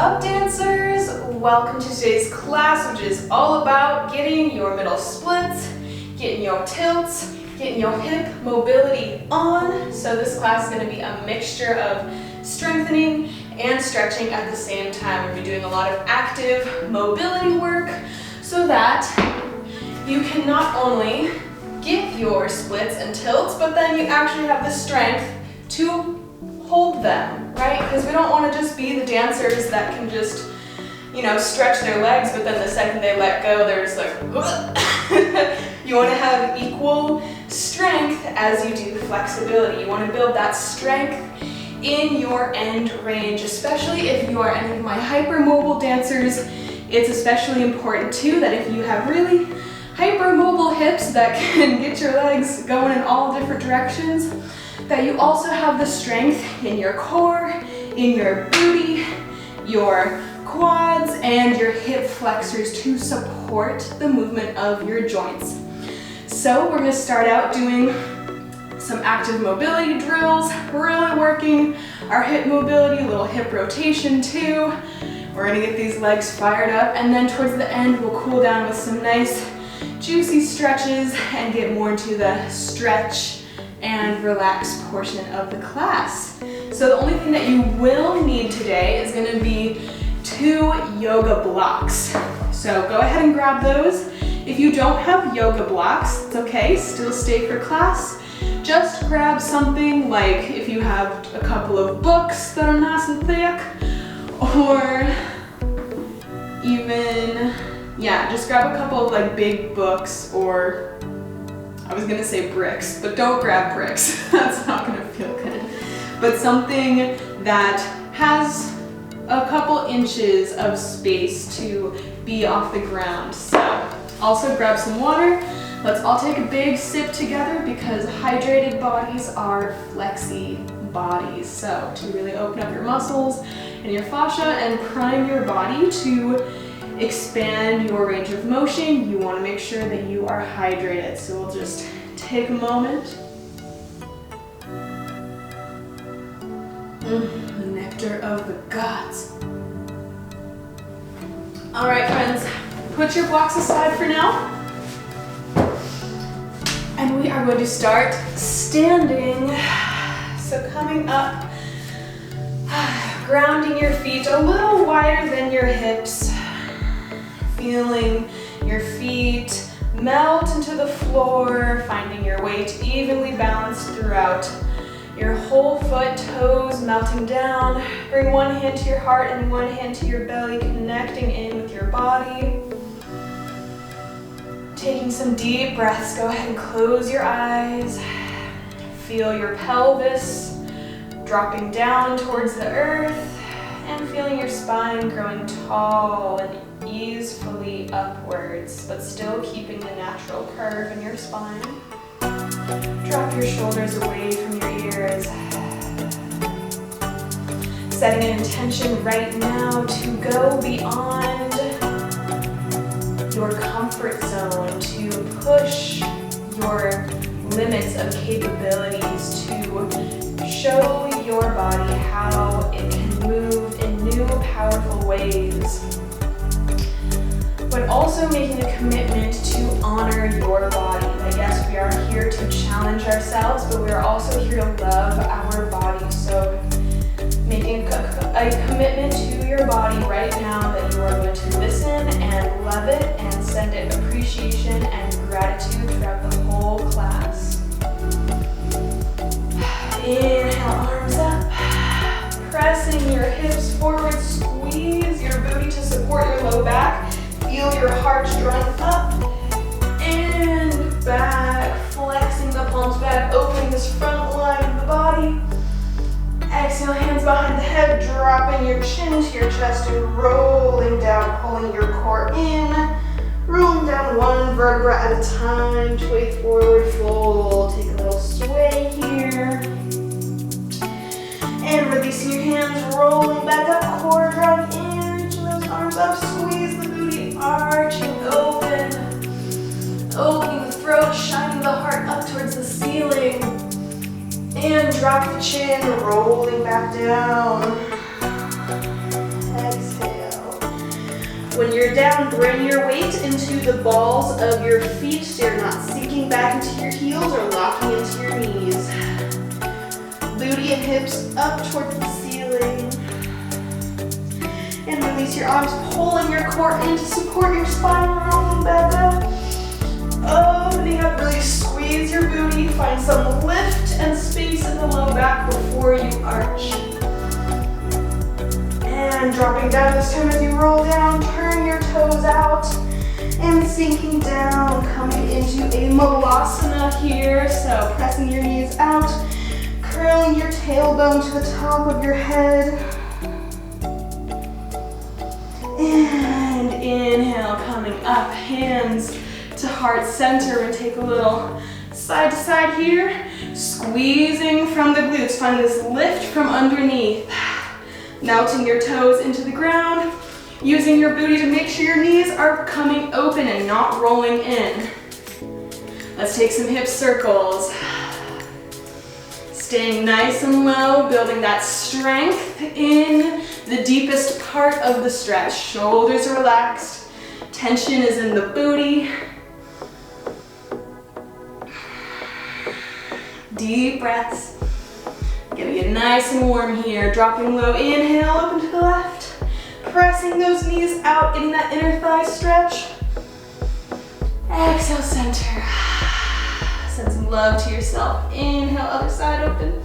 up, dancers? Welcome to today's class, which is all about getting your middle splits, getting your tilts, getting your hip mobility on. So this class is going to be a mixture of strengthening and stretching at the same time. We're going to be doing a lot of active mobility work so that you can not only get your splits and tilts, but then you actually have the strength to hold them, right? Because we don't want to just be the dancers that can just, stretch their legs, but then the second they let go, they're just like, You want to have equal strength as you do flexibility. You want to build that strength in your end range, especially if you are any of my hypermobile dancers. It's especially important too that if you have really hypermobile hips that can get your legs going in all different directions, that you also have the strength in your core, in your booty, your quads, and your hip flexors to support the movement of your joints. So we're going to start out doing some active mobility drills, really working our hip mobility, a little hip rotation too. We're going to get these legs fired up, and then towards the end we'll cool down with some nice juicy stretches and get more into the stretch and relax portion of the class. So the only thing that you will need today is going to be 2 yoga blocks. So go ahead and grab those. If you don't have yoga blocks, it's okay, still stay for class. Just grab something like, if you have a couple of books that are nice and thick, or even, just grab a couple of like big books, or I was gonna say bricks, but don't grab bricks. That's not gonna feel good. But something that has a couple inches of space to be off the ground. So also grab some water. Let's all take a big sip together because hydrated bodies are flexy bodies. So to really open up your muscles and your fascia and prime your body to expand your range of motion, you want to make sure that you are hydrated. So we'll just take a moment. The nectar of the gods. All right, friends, put your blocks aside for now. And we are going to start standing. So coming up, grounding your feet a little wider than your hips. Feeling your feet melt into the floor, finding your weight evenly balanced throughout your whole foot, toes melting down. Bring one hand to your heart and one hand to your belly, connecting in with your body. Taking some deep breaths, go ahead and close your eyes. Feel your pelvis dropping down towards the earth and feeling your spine growing tall and easefully upwards, but still keeping the natural curve in your spine. Drop your shoulders away from your ears. Setting an intention right now to go beyond your comfort zone, to push your limits of capabilities, to show your body how it can move in new, powerful ways. But also making a commitment to honor your body. I guess we are here to challenge ourselves, but we are also here to love our body. So making a commitment to your body right now that you are going to listen and love it and send it appreciation and gratitude throughout the whole class. Inhale, arms up. Pressing your hips forward, squeeze your booty to support your low back. Feel your heart drawing up and back, flexing the palms back, opening this front line of the body. Exhale, hands behind the head, dropping your chin to your chest and rolling down, pulling your core in. Rolling down one vertebra at a time, twist forward, fold. Take a little sway here. And releasing your hands, rolling back up, core drawing in, reaching those arms up, squeeze the booty, arching open. Opening the throat, shining the heart up towards the ceiling. And drop the chin, rolling back down. Exhale. When you're down, bring your weight into the balls of your feet so you're not sinking back into your heels or locking into your knees. Booty and hips up towards the ceiling. And release your arms, pulling your core in to support your spine, rolling back up. Opening up, really squeeze your booty. Find some lift and space in the low back before you arch. And dropping down this time as you roll down, turn your toes out and sinking down, coming into a malasana here. So pressing your knees out, curling your tailbone to the top of your head. And inhale, coming up, hands to heart center, and take a little side to side here, squeezing from the glutes. Find this lift from underneath. Melting your toes into the ground, using your booty to make sure your knees are coming open and not rolling in. Let's take some hip circles. Staying nice and low, building that strength in the deepest part of the stretch. Shoulders relaxed, tension is in the booty. Deep breaths. Getting it nice and warm here. Dropping low, inhale, open to the left. Pressing those knees out, getting that inner thigh stretch. Exhale, center. Send some love to yourself. Inhale, other side open.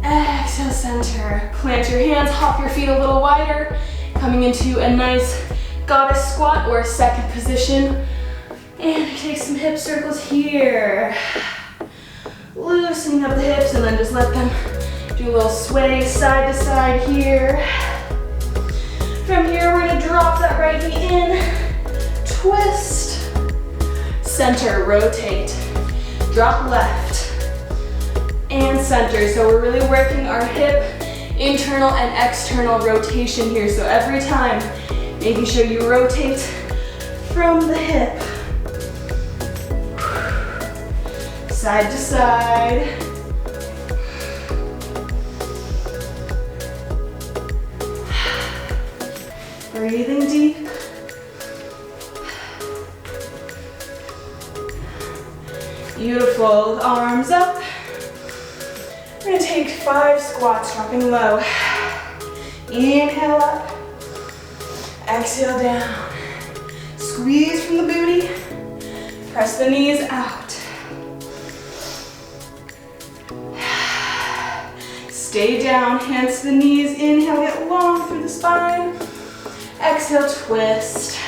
Exhale, center. Plant your hands, hop your feet a little wider. Coming into a nice goddess squat or second position. And take some hip circles here. Loosening up the hips and then just let them do a little sway side to side here. From here, we're gonna drop that right knee in, twist, center, rotate, drop left, and center. So we're really working our hip internal and external rotation here. So every time, making sure you rotate from the hip. Side to side. Breathing deep. Beautiful. Arms up. We're going to take 5 squats, dropping low. Inhale up. Exhale down. Squeeze from the booty. Press the knees out. Stay down, hands to the knees. Inhale, get long through the spine. Exhale, twist.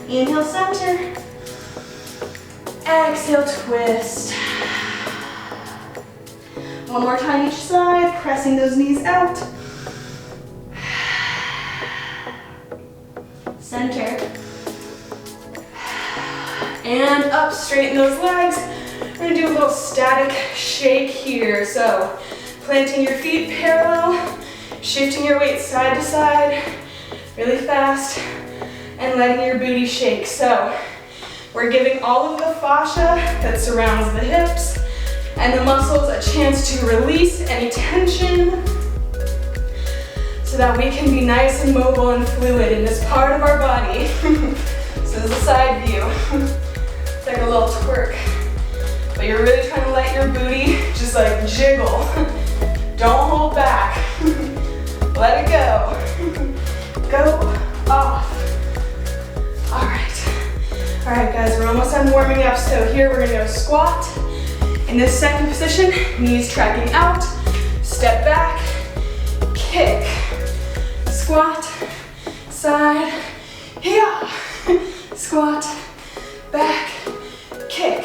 Inhale, center. Exhale, twist. One more time each side, pressing those knees out. Center. And up, straighten those legs. We're gonna do a little static shake here. So, planting your feet parallel, shifting your weight side to side, really fast, and letting your booty shake. So, we're giving all of the fascia that surrounds the hips and the muscles a chance to release any tension so that we can be nice and mobile and fluid in this part of our body. So this is a side view. It's like a little twerk. But you're really trying to let your booty just like jiggle. Don't hold back. Let it go. Go off. All right guys, we're almost done warming up. So here we're gonna go squat. In this second position, knees tracking out, step back, kick, squat, side, yeah, squat, back, kick,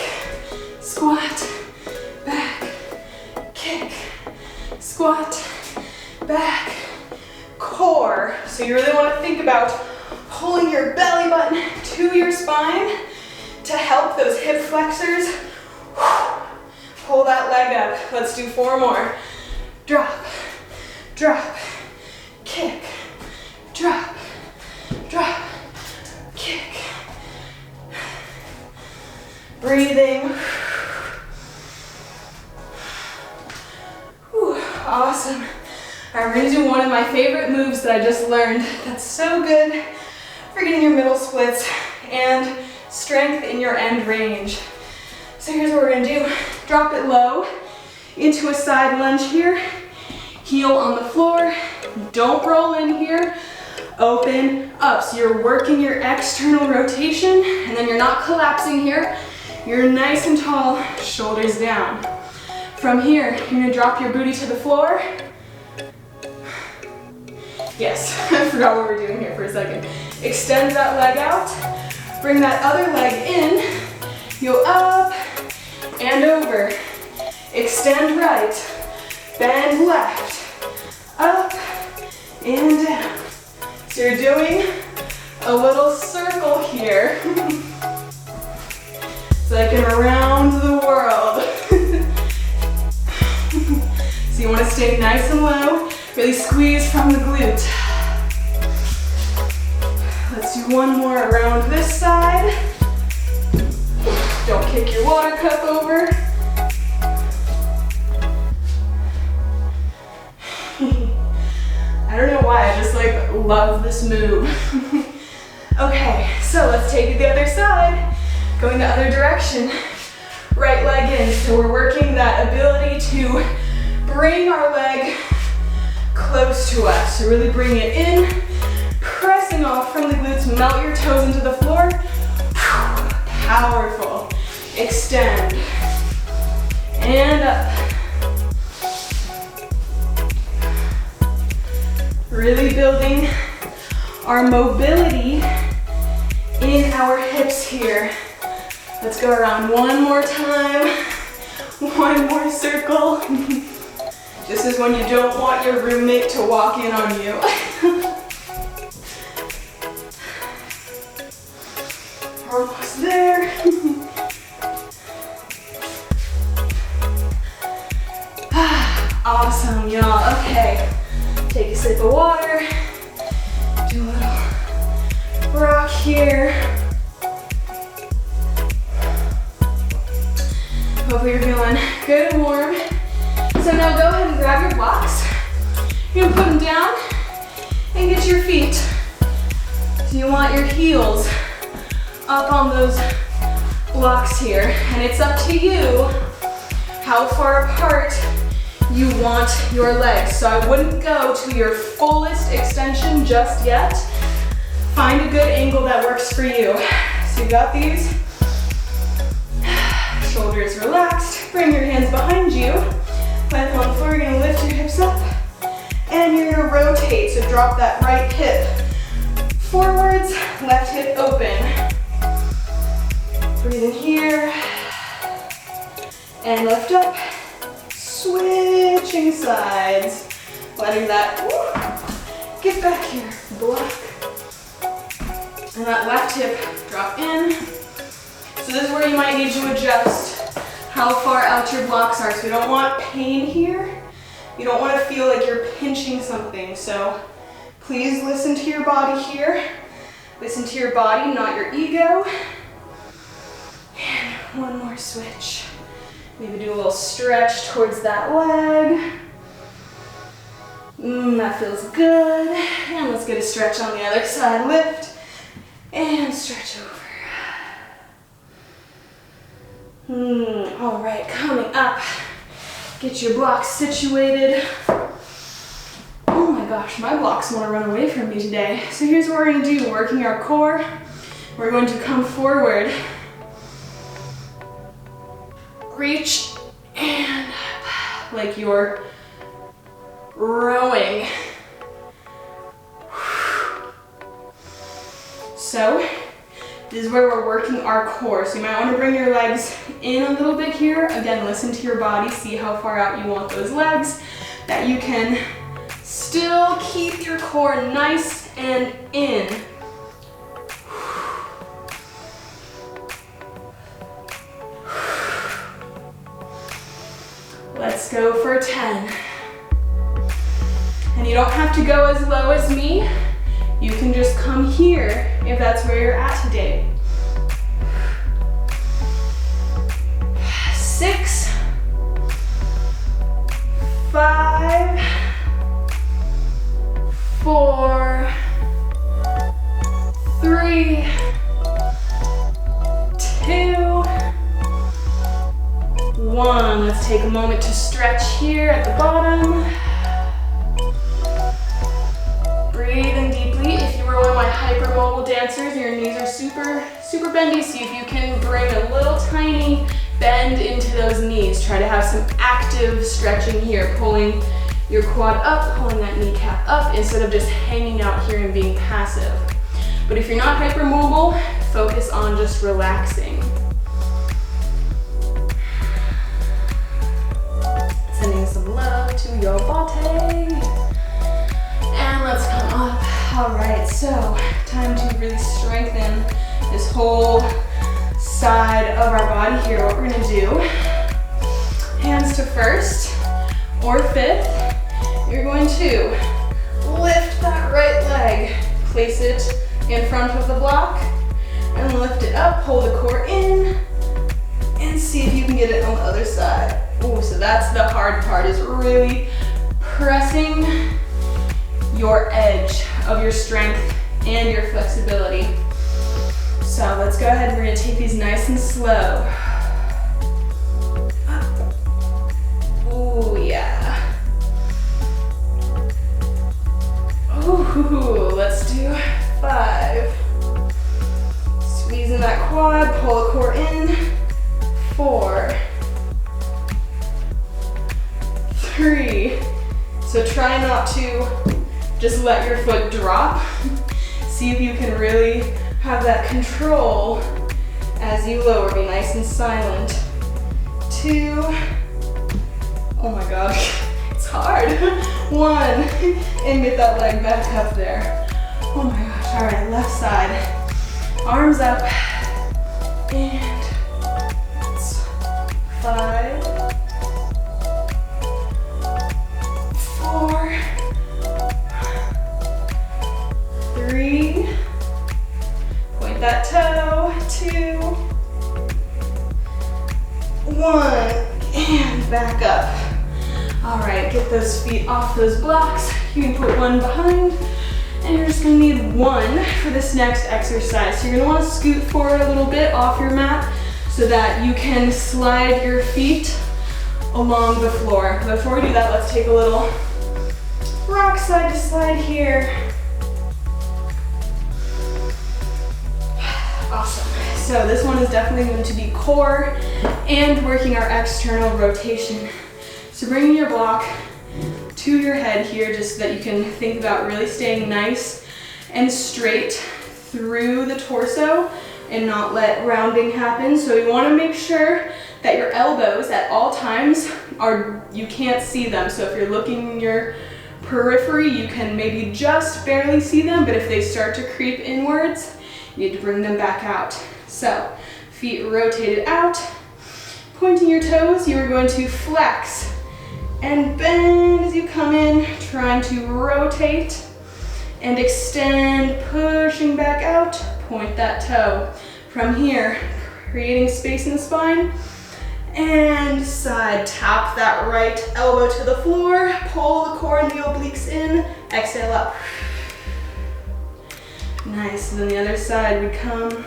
squat, back, kick, squat, back, core. So you really want to think about pulling your belly button to your spine to help those hip flexors. Pull that leg up. Let's do 4 more. Drop, drop, kick, drop, drop, kick. Breathing. Whew, awesome. All right, we're gonna do one of my favorite moves that I just learned that's so good for getting your middle splits and strength in your end range. So here's what we're gonna do. Drop it low into a side lunge here. Heel on the floor. Don't roll in here. Open up. So you're working your external rotation and then you're not collapsing here. You're nice and tall, shoulders down. From here, you're gonna drop your booty to the floor. Yes, I forgot what we were doing here for a second. Extend that leg out. Bring that other leg in. Go up and over. Extend right. Bend left. Up and down. So you're doing a little circle here. It's like an around the world. So you want to stay nice and low, really squeeze from the glute. Let's do one more around this side. Don't kick your water cup over. I don't know why, I just like love this move. Okay, so let's take it the other side. Going the other direction. Right leg in. So we're working that ability to bring our leg close to us. So really bring it in, pressing off from the glutes, melt your toes into the floor. Powerful. Extend. And up. Really building our mobility in our hips here. Let's go around one more time. One more circle. This is when you don't want your roommate to walk in on you. We're almost there. Awesome, y'all. Okay. Take a sip of water. Do a little rock here. Hopefully you're feeling good and warm. So now go ahead and grab your blocks. You're gonna put them down and get your feet. So you want your heels up on those blocks here. And it's up to you how far apart you want your legs. So I wouldn't go to your fullest extension just yet. Find a good angle that works for you. So you got these. Shoulders relaxed. Bring your hands behind you. Plant them on the floor. You're gonna lift your hips up. And you're gonna rotate. So drop that right hip forwards, left hip open. Breathe in here. And lift up. Switching sides. Letting that, get back here, block. And that left hip drop in. So this is where you might need to adjust how far out your blocks are. So you don't want pain here. You don't want to feel like you're pinching something. So please listen to your body here. Listen to your body, not your ego. And one more switch. Maybe do a little stretch towards that leg. That feels good. And let's get a stretch on the other side. Lift and stretch over. All right, coming up. Get your blocks situated. Oh my gosh, my blocks want to run away from me today. So here's what we're going to do. Working our core. We're going to come forward. Reach and up, like you're rowing. So this is where we're working our core. So you might want to bring your legs in a little bit here. Again, listen to your body, see how far out you want those legs, that you can still keep your core nice and in. Let's go for 10. And you don't have to go as low as me. You can just come here if that's where you're at today. 6, 5, 2, 1. Let's take a moment to stretch here at the bottom. Breathing deeply. If you were one of my hypermobile dancers, your knees are super, super bendy. See if you can bring a little tiny bend into those knees. Try to have some active stretching here, pulling your quad up, pulling that kneecap up instead of just hanging out here and being passive. But if you're not hypermobile, focus on just relaxing. Sending some love to your body. And let's come up. All right, so time to really strengthen this whole side of our body here. What we're gonna do, hands to first or fifth, you're going to lift that right leg, place it in front of the block, and lift it up, pull the core in, and see if you can get it on the other side. Ooh, so that's the hard part, is really pressing your edge of your strength and your flexibility. So let's go ahead and we're gonna take these nice and slow. Ooh, yeah. Ooh, let's do 5. Squeezing that quad, pull the core in. 4, 3. So try not to just let your foot drop. See if you can really have that control as you lower. Be nice and silent. 2. Oh my gosh, it's hard. 1, and get that leg back up there. Oh my gosh, all right, left side. Arms up, and 5, 4, 3, point that toe, 2, 1, and back up. All right, get those feet off those blocks. You can put one behind, and you're just gonna need 1 for this next exercise. So you're gonna wanna scoot forward a little bit off your mat so that you can slide your feet along the floor. Before we do that, let's take a little rock side to slide here. Awesome. So this one is definitely going to be core and working our external rotation. So bringing your block to your head here just so that you can think about really staying nice and straight through the torso and not let rounding happen. So you want to make sure that your elbows at all times you can't see them. So if you're looking in your periphery, you can maybe just barely see them, but if they start to creep inwards, you need to bring them back out. So feet rotated out, pointing your toes, you're going to flex and bend as you come in, trying to rotate and extend, pushing back out, point that toe. From here, creating space in the spine, and side, tap that right elbow to the floor, pull the core and the obliques in, exhale up. Nice, and then the other side, we come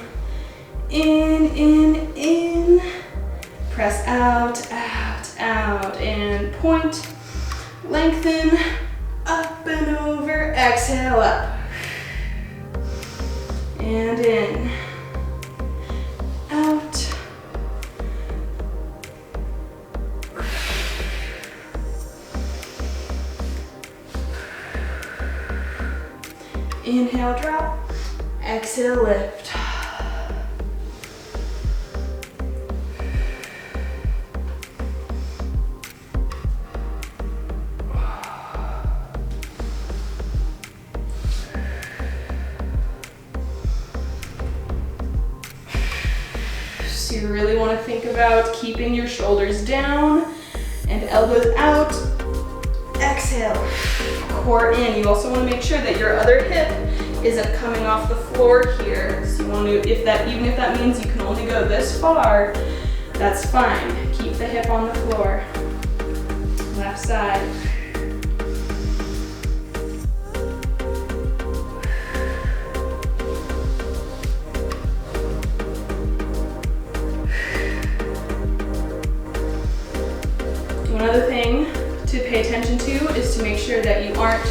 in, press out, and point, lengthen, up and over, exhale up, and in, out, inhale, drop, exhale, lift. So you really want to think about keeping your shoulders down and elbows out. Exhale, core in. You also want to make sure that your other hip isn't coming off the floor here. So you want to, even if that means you can only go this far, that's fine. Keep the hip on the floor. Left side. attention to is to make sure that you aren't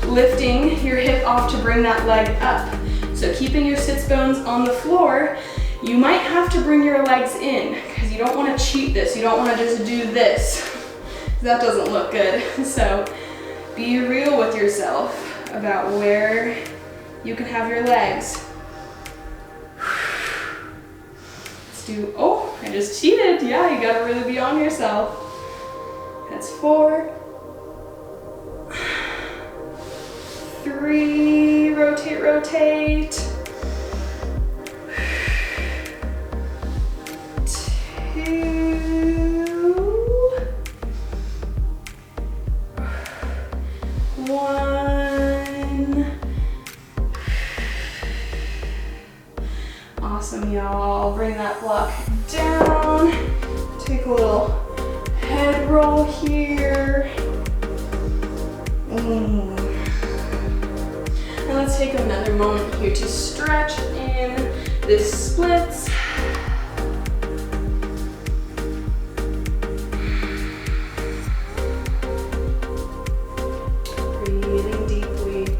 lifting your hip off to bring that leg up. So keeping your sits bones on the floor, you might have to bring your legs in because you don't want to cheat this. You don't want to just do this. That doesn't look good. So be real with yourself about where you can have your legs. Let's do, oh, I just cheated. Yeah, you gotta really be on yourself. That's 4, 3, rotate, rotate. 2, 1. Awesome, y'all. Bring that block down. Take a little head roll here. And let's take another moment here to stretch in this splits. Breathing deeply.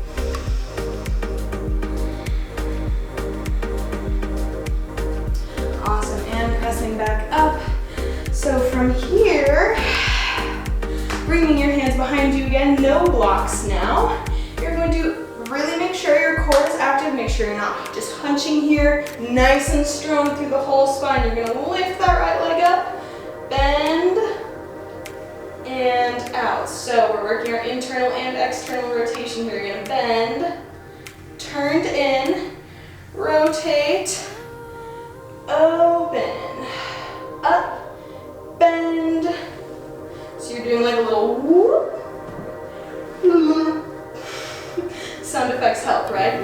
Awesome, and pressing back up. So from here, bringing your hands behind you again, no blocks now. You're going to really make sure your core is active, make sure you're not just hunching here, nice and strong through the whole spine. You're gonna lift that right leg up, bend, and out. So we're working our internal and external rotation here. You're gonna bend, turned in, rotate, open, up, bend. So you're doing like a little whoop. Sound effects help, right?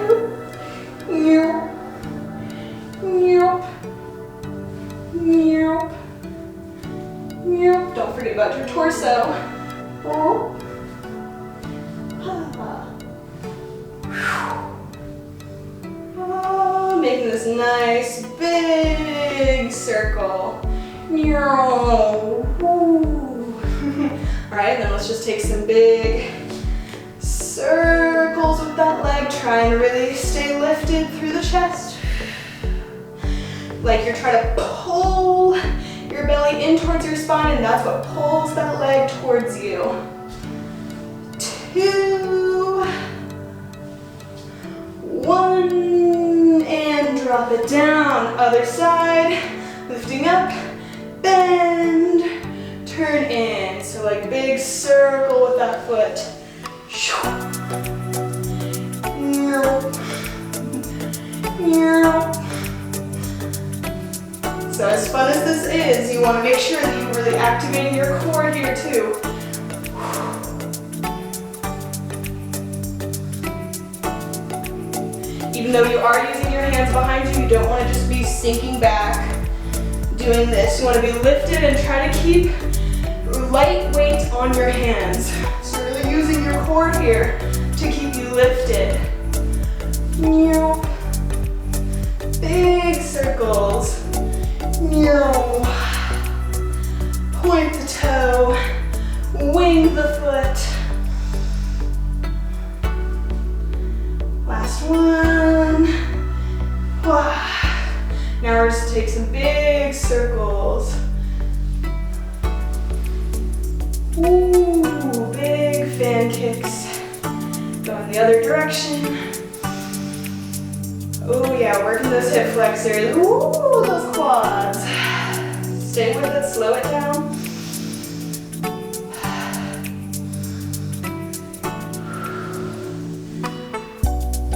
Don't forget about your torso. Making this nice big circle. All right, then let's just take some big circles with that leg. Try and really stay lifted through the chest. Like you're trying to pull your belly in towards your spine, and that's what pulls that leg towards you. 2, 1, and drop it down. Other side, lifting up, bend, turn in. So like big circle with that foot. So as fun as this is, you want to make sure that you're really activating your core here too. Even though you are using your hands behind you, you don't want to just be sinking back doing this. You want to be lifted and try to keep light weight on your hands. So you're really using your core here to keep you lifted. Big circles. Point the toe, wing the foot. Last one. Now we're just take some big circles. Ooh, big fan kicks. Go in the other direction. Oh yeah, working those hip flexors. Ooh, those quads. Stay with it, slow it down.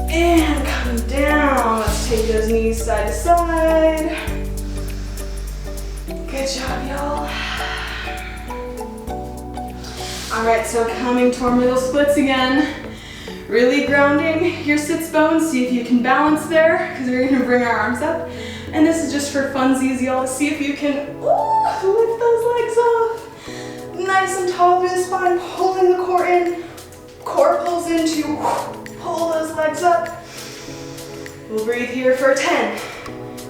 And come down. Let's take those knees side to side. Good job, y'all. All right, so coming to our middle splits again. Really grounding your sits bones. See if you can balance there, because we're gonna bring our arms up. And this is just for funsies, y'all, to see if you can lift those legs off. Nice and tall through the spine, pulling the core in. Core pulls into, pull those legs up. We'll breathe here for 10,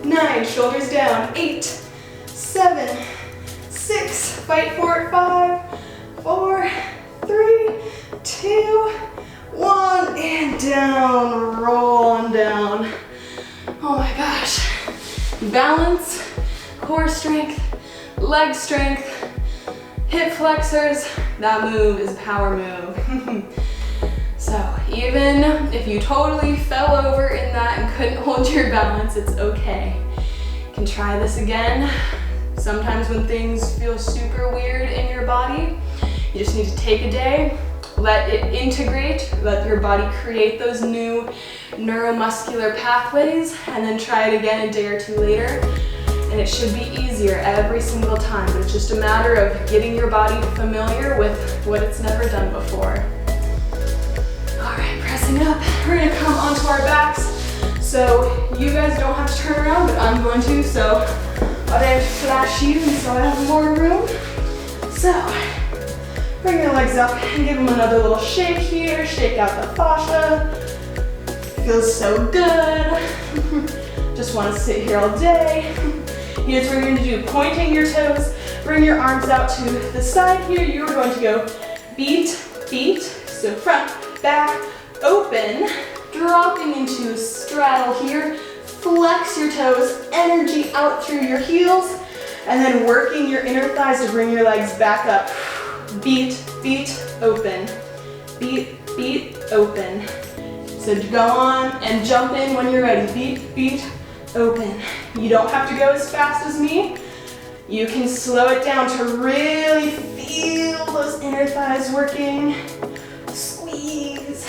9, shoulders down, 8, 7, 6, fight for it, 5, 4, 3, 2, 1, and down, roll on down. Oh my gosh. Balance, core strength, leg strength, hip flexors. That move is a power move. So even if you totally fell over in that and couldn't hold your balance, it's okay. You can try this again. Sometimes when things feel super weird in your body, you just need to take a day, let it integrate, let your body create those new neuromuscular pathways, and then try it again a day or two later. And it should be easier every single time, but it's just a matter of getting your body familiar with what it's never done before. All right, pressing up. We're gonna come onto our backs. So you guys don't have to turn around, but I'm going to, so I'll just flash you so I have more room. So, bring your legs up and give them another little shake here. Shake out the fascia. Feels so good. Just want to sit here all day. Here's what you're going to do. Pointing your toes. Bring your arms out to the side here. You're going to go beat, beat. So front, back, open. Dropping into a straddle here. Flex your toes. Energy out through your heels. And then working your inner thighs to bring your legs back up. Beat, beat, open. Beat, beat, open. So go on and jump in when you're ready. Beat, beat, open. You don't have to go as fast as me. You can slow it down to really feel those inner thighs working. Squeeze.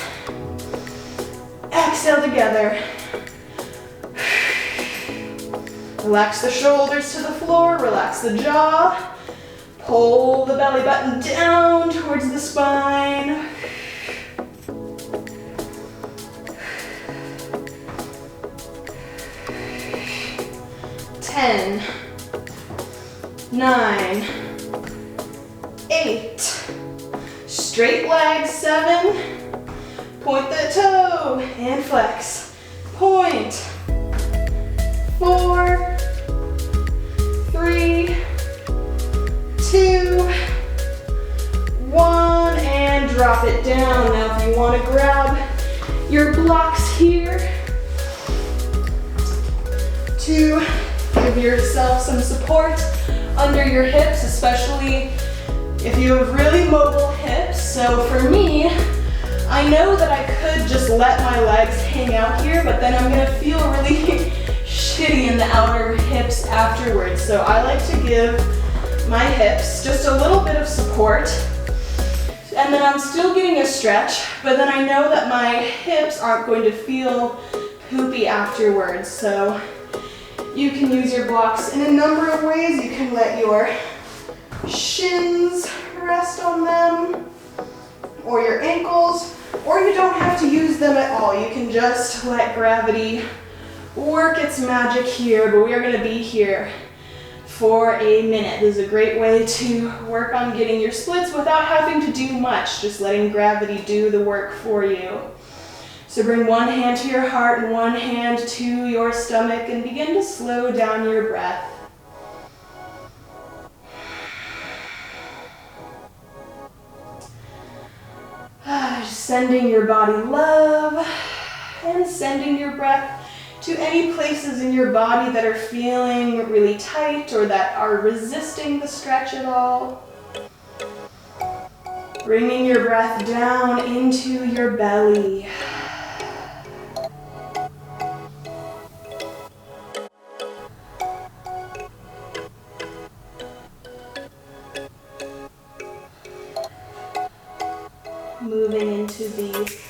Exhale together. Relax the shoulders to the floor. Relax the jaw. Pull the belly button down towards the spine. 10, 9, 8, straight legs, 7, point the toe and flex, point, 4, 3, 2, 1, and drop it down. Now if you want to grab your blocks here to give yourself some support under your hips, especially if you have really mobile hips. So for me, I know that I could just let my legs hang out here, but then I'm gonna feel really shitty in the outer hips afterwards. So I like to give my hips just a little bit of support, and then I'm still getting a stretch, but then I know that my hips aren't going to feel poopy afterwards. So you can use your blocks in a number of ways. You can let your shins rest on them, or your ankles, or you don't have to use them at all. You can just let gravity work its magic here, but we are gonna be here for a minute. This is a great way to work on getting your splits without having to do much, just letting gravity do the work for you. So bring one hand to your heart and one hand to your stomach and begin to slow down your breath. Just sending your body love and sending your breath to any places in your body that are feeling really tight or that are resisting the stretch at all. Bringing your breath down into your belly. Moving into the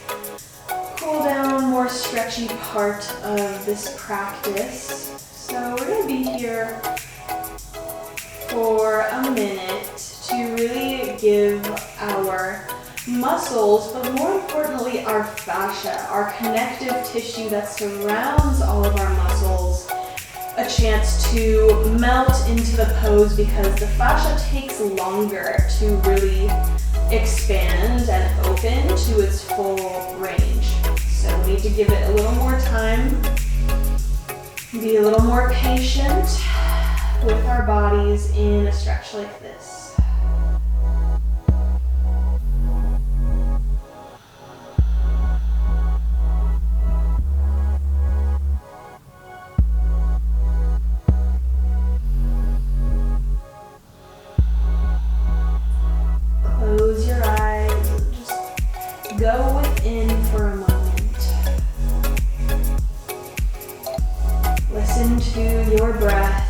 cool down, more stretchy part of this practice. So we're going to be here for a minute to really give our muscles, but more importantly our fascia, our connective tissue that surrounds all of our muscles, a chance to melt into the pose, because the fascia takes longer to really expand and open to its full range. So we need to give it a little more time, be a little more patient with our bodies in a stretch like this. your breath.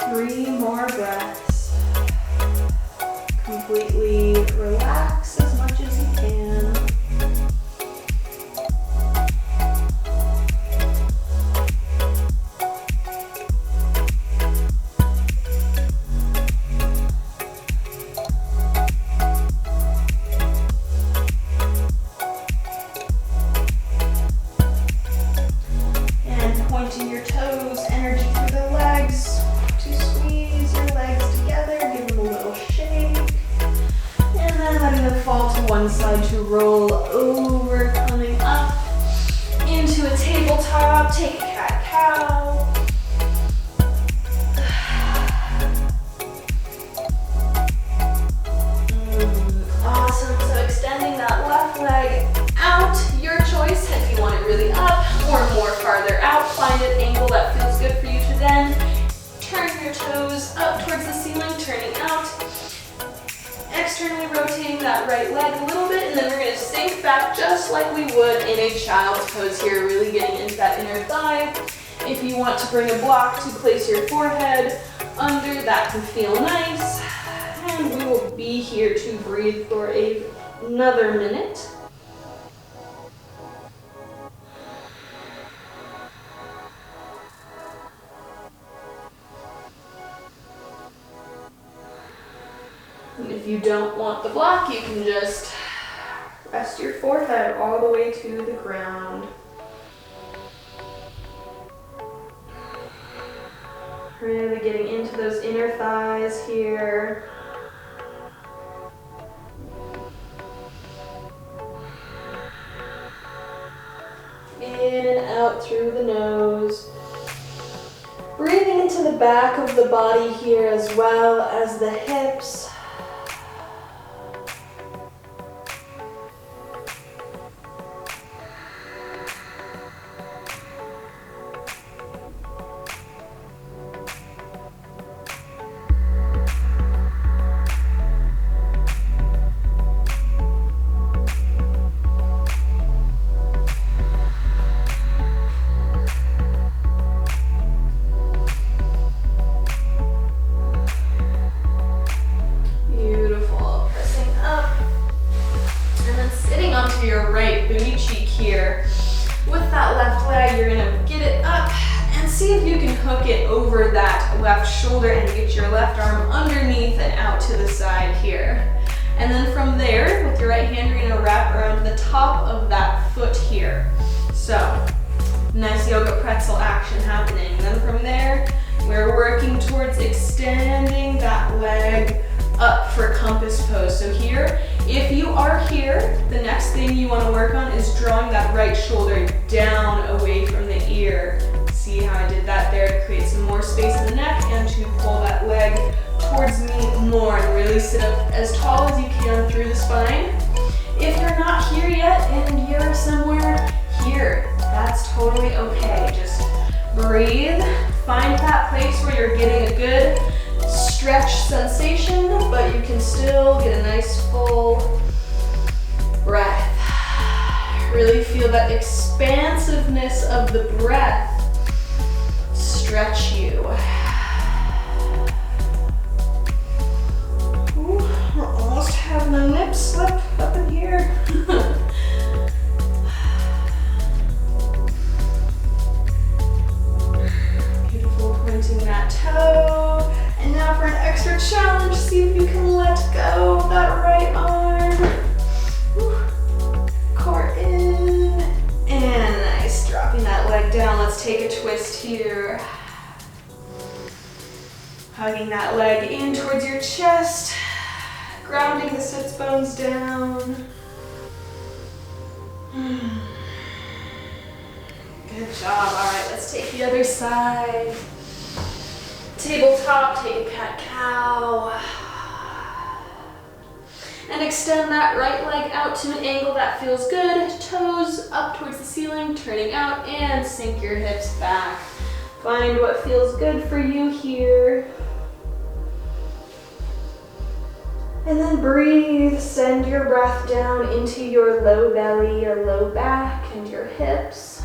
3 more breaths. Completely relax as much as you can. And pointing your toes, energy through the legs. Squeeze your legs together, give them a little shake, and then letting them fall to one side to roll over, coming up into a tabletop. Take a cat-cow. Awesome. So extending that left leg out, your choice if you want it really up or more farther out. Find an angle that feels good for you to then turn your toes up towards the ceiling, turning out. Externally rotating that right leg a little bit, and then we're going to sink back just like we would in a child's pose here, really getting into that inner thigh. If you want to bring a block to place your forehead under, that can feel nice. And we will be here to breathe for another minute. And if you don't want the block, you can just rest your forehead all the way to the ground. Really getting into those inner thighs here. In and out through the nose. Breathing into the back of the body here as well as the hips. Your right booty cheek here. With that left leg, you're gonna get it up and see if you can hook it over that left shoulder and get your left arm underneath and out to the side here. And then from there, with your right hand, you're gonna wrap around the top of that foot here. So, nice yoga pretzel action happening. And then from there, we're working towards extending that leg up for compass pose. So here, if you are here, the next thing you want to work on is drawing that right shoulder down away from the ear. See how I did that there to create some more space in the neck and to pull that leg towards me more and really sit up as tall as you can through the spine. If you're not here yet and you're somewhere here, that's totally okay. Just breathe, find that place where you're getting a good stretch sensation, but you can still get a nice full breath. Really feel that expansiveness of the breath stretch you. Ooh, we're almost having a nip slip up in here. Beautiful, pointing that toe. And now for an extra challenge, see if you can let go of that right arm. Core in. And nice, dropping that leg down. Let's take a twist here. Hugging that leg in towards your chest. Grounding the sits bones down. Good job. All right, let's take the other side. Tabletop, take a cat-cow. And extend that right leg out to an angle that feels good. Toes up towards the ceiling, turning out, and sink your hips back. Find what feels good for you here. And then breathe, send your breath down into your low belly, your low back, and your hips.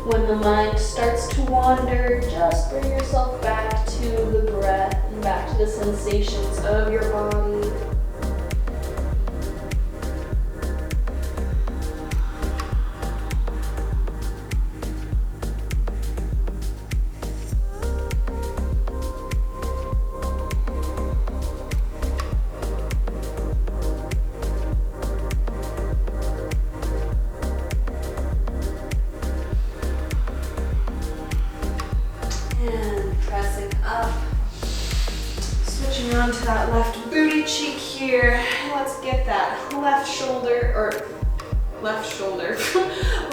When the mind starts to wander, just bring yourself back to the breath and back to the sensations of your body. Onto that left booty cheek here. Let's get that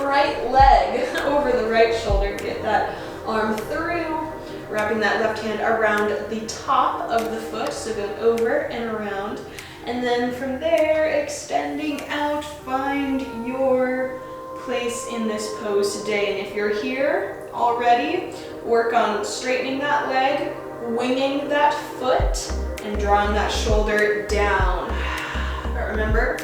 right leg over the right shoulder. Get that arm through, wrapping that left hand around the top of the foot, so go over and around. And then from there, extending out, find your place in this pose today. And if you're here already, work on straightening that leg, winging that foot, and drawing that shoulder down. But remember,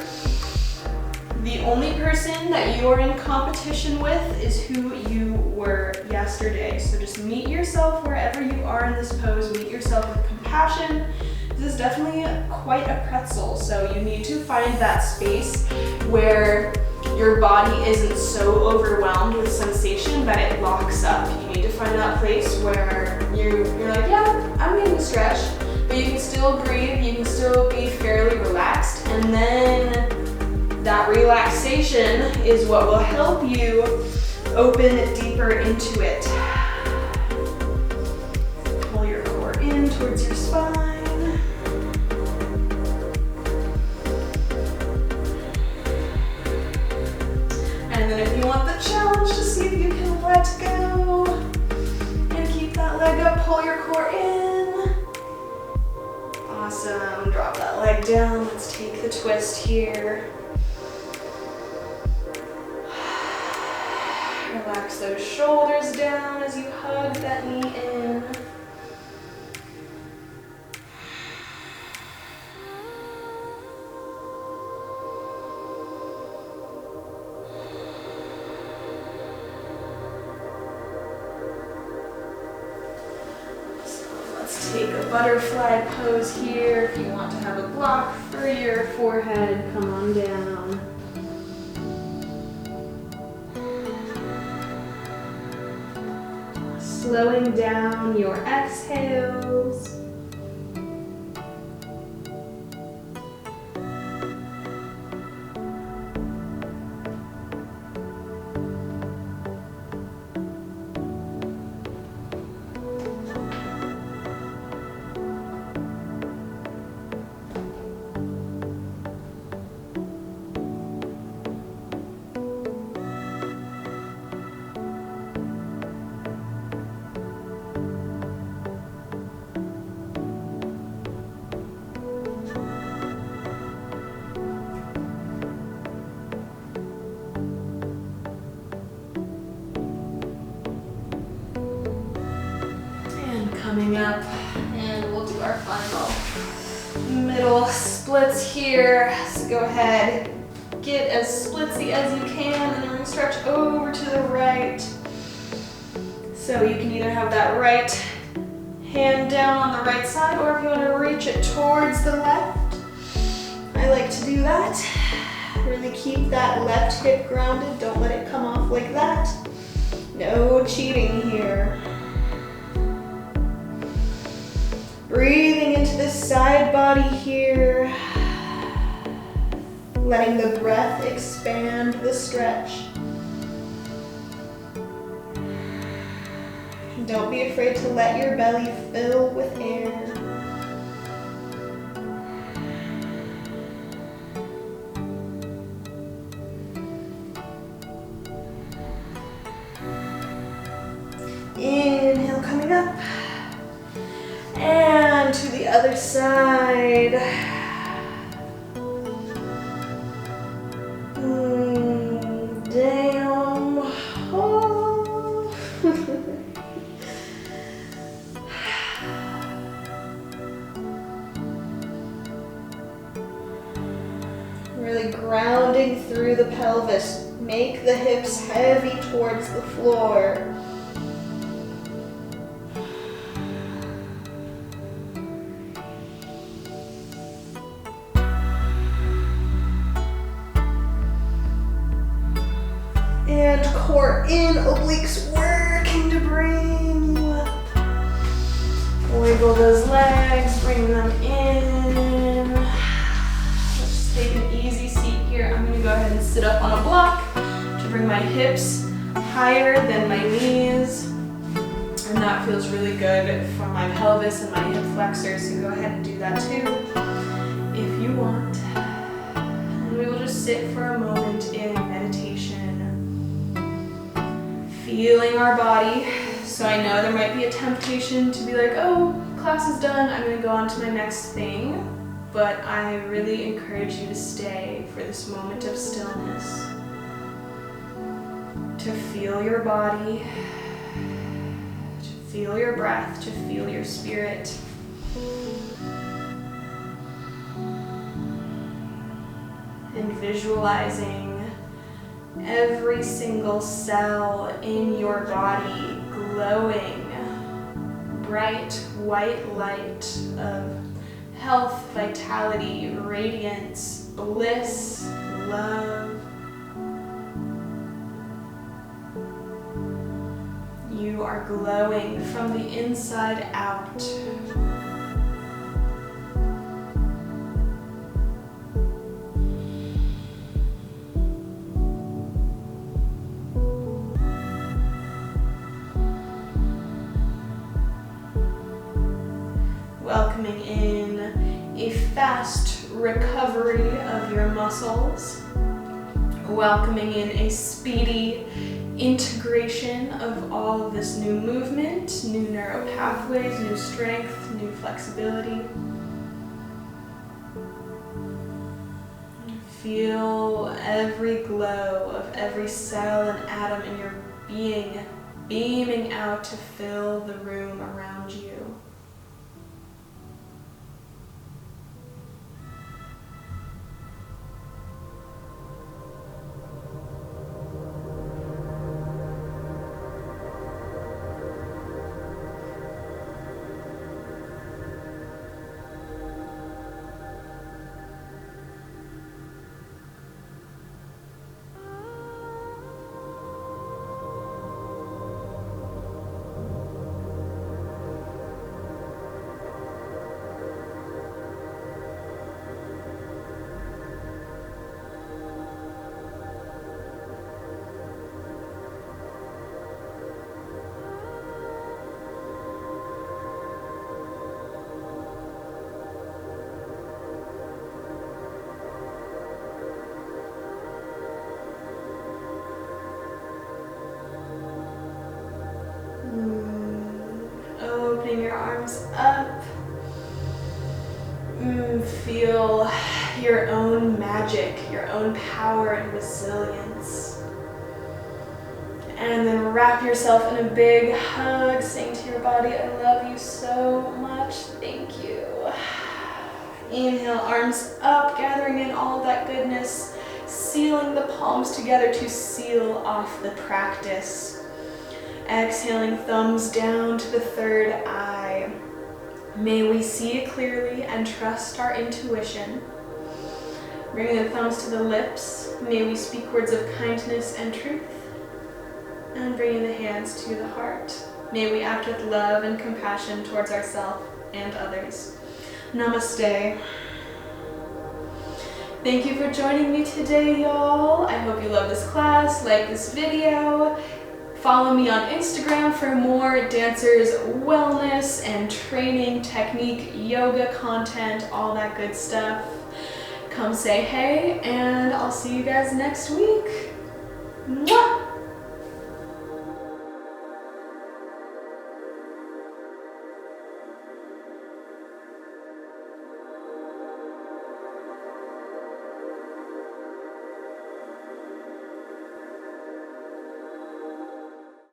the only person that you are in competition with is who you were yesterday. So just meet yourself wherever you are in this pose. Meet yourself with compassion. This is definitely quite a pretzel, so you need to find that space where your body isn't so overwhelmed with sensation that it locks up. You need to find that place where you're like, yeah, I'm getting a stretch, but you can still breathe, you can still be fairly relaxed, and then that relaxation is what will help you open deeper into it. Pull your core in towards your spine. And then if you want the challenge, just see if you can let go and keep that leg up, pull your core in. Awesome, drop that leg down. Let's take the twist here. Relax those shoulders down as you hug that knee in. Take a butterfly pose here. If you want to have a block for your forehead, come on down. Slowing down your exhales. coming up, and we'll do our final middle splits here. So go ahead, get as splitsy as you can, and then we're gonna stretch over to the right. So you can either have that right hand down on the right side, or if you want to reach it towards the left. I like to do that. Really keep that left hip grounded. Don't let it come off like that. No cheating here. Breathing into the side body here. Letting the breath expand the stretch. Don't be afraid to let your belly fill with air. Inhale, coming up. And to the other side. Down. Oh. Really grounding through the pelvis. Make the hips heavy towards the floor. And core in, obliques working to bring you up. Wiggle those legs, bring them in. Let's just take an easy seat here. I'm gonna go ahead and sit up on a block to bring my hips higher than my knees. And that feels really good for my pelvis and my hip flexors, so go ahead and do that too, if you want. And we will just sit for a moment in meditation. Feeling our body. So I know there might be a temptation to be like, oh, class is done, I'm gonna go on to my next thing. But I really encourage you to stay for this moment of stillness. To feel your body, to feel your breath, to feel your spirit. And visualizing every single cell in your body glowing bright white light of health, vitality, radiance, bliss, love. You are glowing from the inside out. Welcoming in a fast recovery of your muscles. Welcoming in a speedy integration of all of this new movement, new neural pathways, new strength, new flexibility. Feel every glow of every cell and atom in your being beaming out to fill the room around you. Opening your arms up. Feel your own magic, your own power and resilience. And then wrap yourself in a big hug, saying to your body, I love you so much, thank you. Inhale, arms up, gathering in all of that goodness, sealing the palms together to seal off the practice. Exhaling, thumbs down to the third eye. May we see clearly and trust our intuition. Bringing the thumbs to the lips, may we speak words of kindness and truth. And bringing the hands to the heart, may we act with love and compassion towards ourselves and others. Namaste. Thank you for joining me today, y'all. I hope you love this class, like this video. Follow me on Instagram for more dancers wellness and training technique, yoga content, all that good stuff. Come say hey, and I'll see you guys next week. Mwah!